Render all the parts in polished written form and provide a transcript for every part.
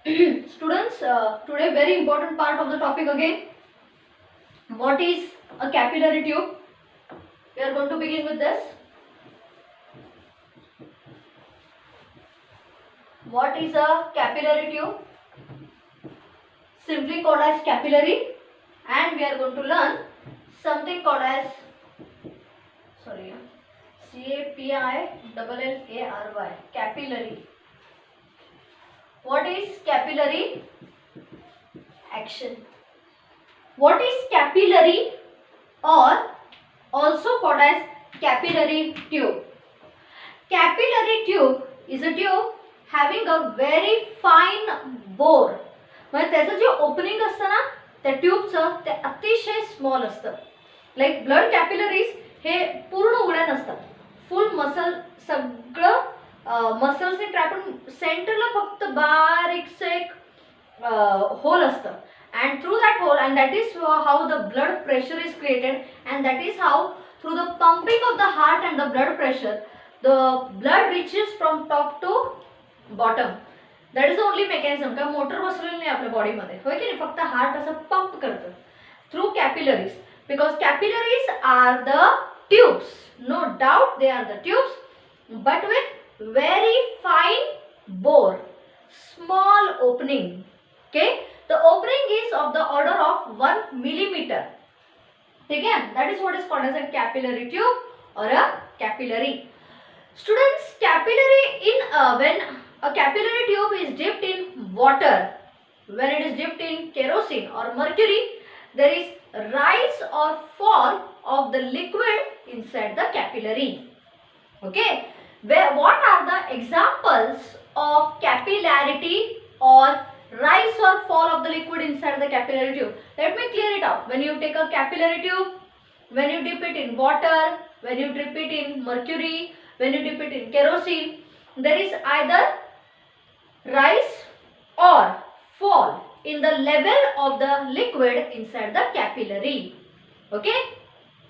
Students, today very important part of the topic again. What is a capillary tube? We are going to begin with this. What is a capillary tube? Simply called as capillary, and we are going to learn something called as CAPILLARY, capillary. What is capillary action? What is capillary or also called as capillary tube? Capillary tube is a tube having a very fine bore. म्हणजे त्याचं जे opening असतं ना त्या ट्यूबचं ते अतिशय small असतं. Like blood capillaries हे पूर्ण उघड्या नसतात. फुल मसल सगळं मसल्सने ट्रॅप सेंटरला फक्त बारीकसं एक होल असतं. And through that hole, and that is how the blood pressure is created, and that is how through the pumping of the heart and the blood pressure the blood reaches from top to bottom. That is the only mechanism. का motor बसवलेलं नाही आपल्या body मध्ये, होय की नाही, फक्त heart असं pump करतं through capillaries. Because capillaries are the tubes, no doubt they are the tubes, but with very fine bore, small opening. Okay, the opening is of the order of 1 millimeter. Okay, that is what is called as a capillary tube or a capillary. Students, capillary in when a capillary tube is dipped in water, when it is dipped in kerosene or mercury, there is rise or fall of the liquid inside the capillary. Okay, what are the examples of capillarity or rise or fall of the liquid inside the capillary tube? Let me clear it out. When you take a capillary tube, when you dip it in water, when you dip it in mercury, when you dip it in kerosene, there is either rise or fall in the level of the liquid inside the capillary. Okay,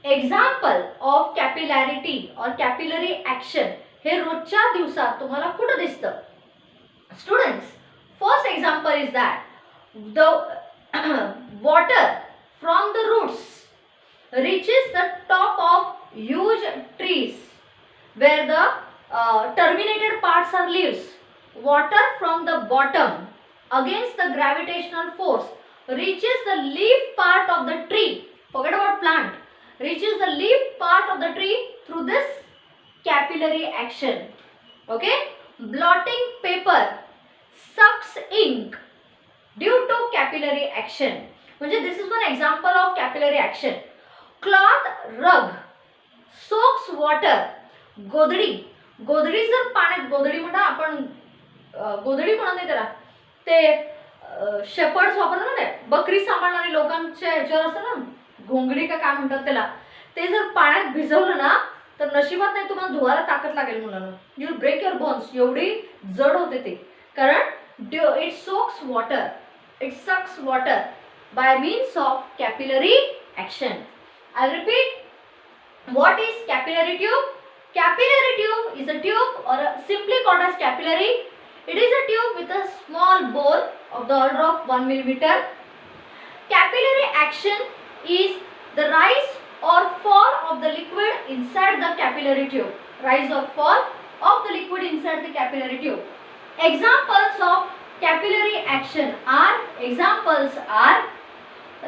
example of capillarity or capillary action हे रोजच्या दिवसात तुम्हाला कुठे दिसतं? Students, first example is that the water from the roots reaches the top of huge trees where the terminated parts are leaves. Water from the bottom against the gravitational force reaches the leaf part of the tree. Forget about plant. Reaches the leaf part of the tree through this capillary action. Okay, blotting paper sucks ink due to capillary action. म्हणजे this is one example of capillary action. Cloth rug soaks water. गोधडी जर पाण्यात, गोधडी म्हणा आपण, गोधडी म्हणत नाही त्याला, ते shepherds वापरतात ना, बकरी सांभाळणारी लोकांच्या ह्याच्यावर असतं ना, घोंगडी का काय म्हणतात त्याला, ते जर पाण्यात भिजवलं ना तर नशिबात नाही तुम्हाला धुवायला ताकद लागेल मुलांना. You will break your bones. एवढी जड होते ते, कारण it soaks water, it sucks water by means of capillary action. I repeat, what is capillary tube? Capillary tube is a tube or simply called as capillary. It is a tube with a small bore of the order of 1 millimeter. Capillary action is the rise or fall of the liquid inside the capillary tube. Rise or fall of the liquid inside the capillary tube. Examples of capillary action are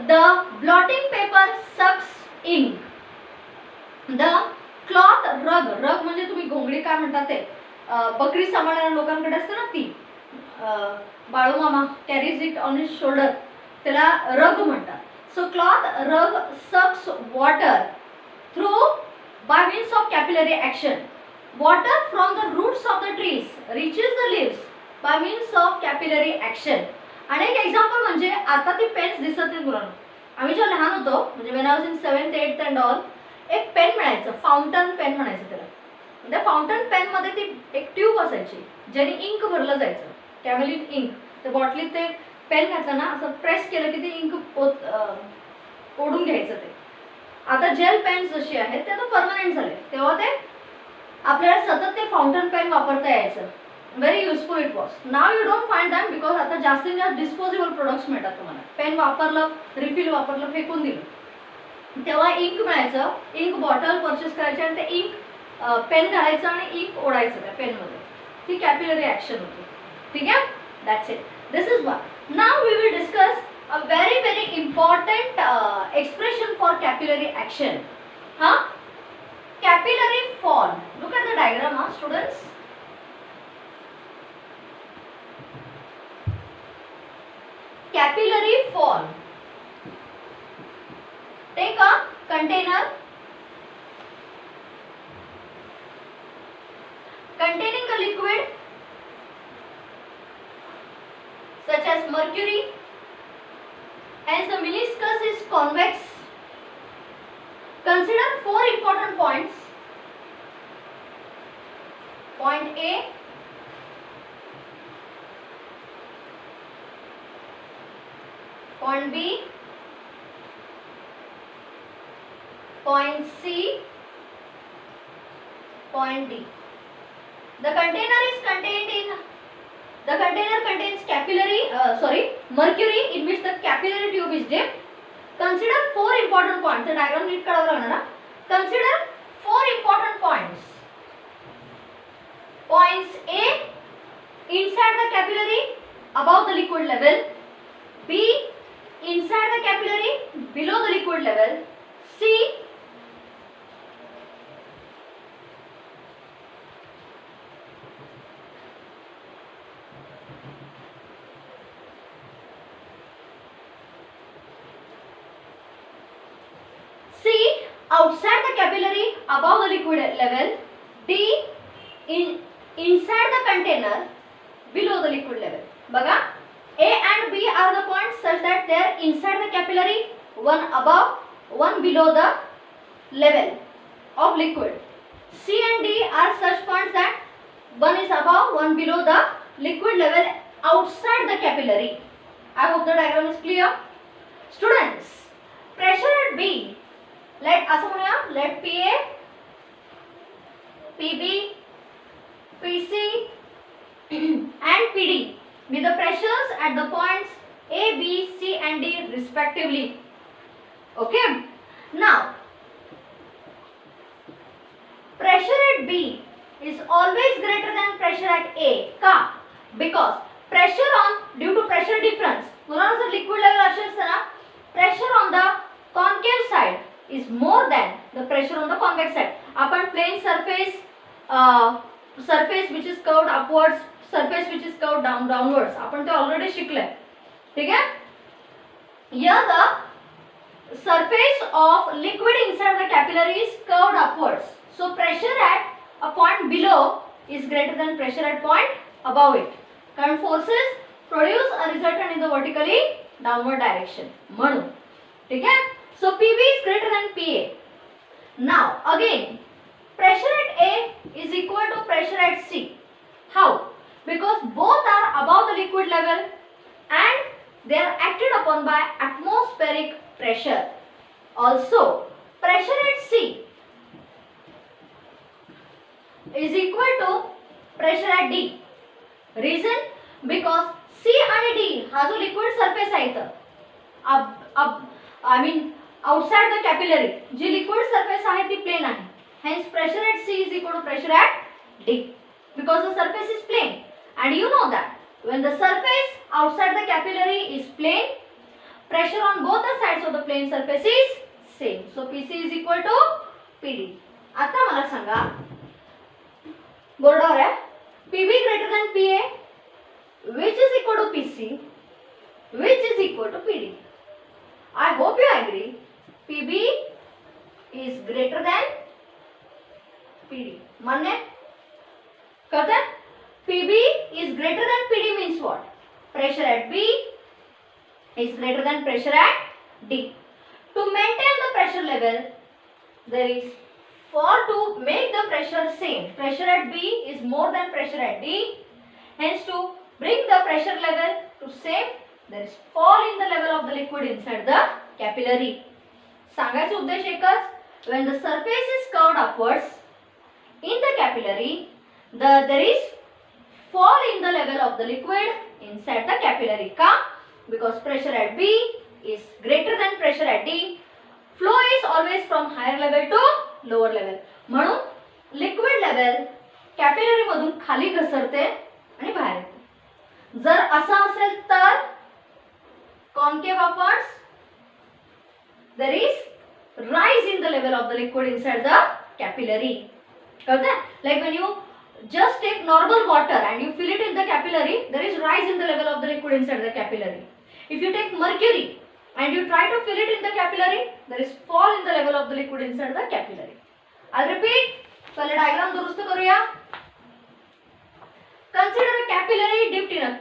the blotting paper sucks ink. The cloth रग म्हणजे तुम्ही घोंगडी काय म्हणतात ते, बकरी सांभाळणाऱ्या लोकांकडे असते ना ती, बाळू मामा carries it on his shoulder, त्याला रग म्हणतात. So cloth rug sucks water through by means of capillary action. Water from the roots of the trees reaches the leaves by means of capillary action. आणि एक example म्हणजे आता ती pens दिसत नाही मुलांना. आम्ही जेव्हा लहान होतो, म्हणजे when I was in 7th 8th and all, एक पेन मिळायचं, फाउंटन पेन म्हणायचं त्याला. त्या फाउंटन पेन मध्ये ती एक ट्यूब असायची ज्याने इंक भरलं जायचं, कॅमलिन इंक. त्या बॉटलीत ते पेन घातलं ना, असं प्रेस केलं की ते इंक ओढून घ्यायचं ते. आता जेल पेन्स जशी आहेत ते आता परमनंट झाले, तेव्हा ते आपल्याला सतत ते फाउंटन पेन वापरता यायचं. Very useful it was. Now you don't find them because आता जास्तीत जास्त डिस्पोजेबल प्रोडक्ट्स मिळतात तुम्हाला. पेन वापरलं, रिफिल वापरलं, फेकून दिलं, तेव्हा इंक मिळायचं. इंक बॉटल परचेस करायची आणि ते इंक पेन घालायचं आणि इंक ओढायचं त्या पेनमध्ये. ती कॅपिलरी ॲक्शन होती. ठीक आहे, that's it. This is one. Now we will discuss a very very important expression for capillary action. हा, capillary fall. Look at the diagram, students. Capillary fall. Take a container containing a liquid such as mercury, and the meniscus is convex. Consider four important points. Point A, point B, point C, point D. The container contains mercury in which the capillary tube is dipped. Consider four important points. The diagram नीट काढावं लागणार ना. Consider four important points. Points A, inside the capillary above the liquid level. B, inside the capillary below the liquid level. C, outside the capillary above the liquid level. D, inside the container below the liquid level. बघा, A and B are the points such that they are inside the capillary, one above, one below the level of liquid. C and D are such points that one is above, one below the liquid level outside the capillary. I hope the diagram is clear. Students, pressure at B, let असं म्हणूया, let PA, PB, PC and PD be the pressures at the points A, B, C and D respectively. Okay. Now, pressure at B is always greater than pressure at A. का? Because pressure on, due to pressure difference, पुन्हा जर liquid level असेल ना, pressure on the concave side is more than the pressure on the convex side. आपण plane surface, surface which is curved upwards, surface which is curved downwards, आपण ते already शिकले. ठीक है? Here the surface of liquid inside the capillary is curved upwards. So pressure at a point below is greater than pressure at point above it. Current forces produce a resultant in the vertically downward direction. म्हणून, ठीक है? So PB is greater than PA. Now again, pressure at A is equal to pressure at C. How? Because both are above the liquid level and they are acted upon by atmospheric pressure. Also, pressure at C is equal to pressure at D. Reason? Because C and D हा जो liquid surface आहे इथं, I mean outside the capillary, ji liquid surface आहे ती plane आहे. Hence pressure at C is equal to pressure at D. Because the surface is plane, and you know that when the surface outside the capillary is plane, pressure on both the sides of the plane surface is same. So PC is equal to PD. आता मला सांगा, बोर्डावर आहे, PB greater than PA, which is equal to PC, which is equal to PD. I hope you agree. PB is greater than PD. मान्य? कहते हैं PB is greater than PD means what? Pressure at B is greater than pressure at D. To maintain the pressure level, there is, for to make the pressure same, pressure at B is more than pressure at D. Hence, to bring the pressure level to same, there is fall in the level of the liquid inside the capillary. सांगायचा उद्देश एकच, when the surface is curved upwards in the capillary, there is fall in the level of the liquid inside the capillary. का? Because pressure at B is greater than pressure at D. Flow is always from higher level to lower level. म्हणून liquid level capillary मधून खाली घसरते आणि बाहेर येते. जर असं असेल तर concave upwards there is rise in the level of the liquid inside the capillary. कळतंय? Like when you just take normal water and you fill it in the capillary, there is rise in the level of the liquid inside the capillary. If you take mercury and you try to fill it in the capillary, there is fall in the level of the liquid inside the capillary. I'll repeat. पहले diagram दुरुस्त करूया. Consider a capillary dipped in a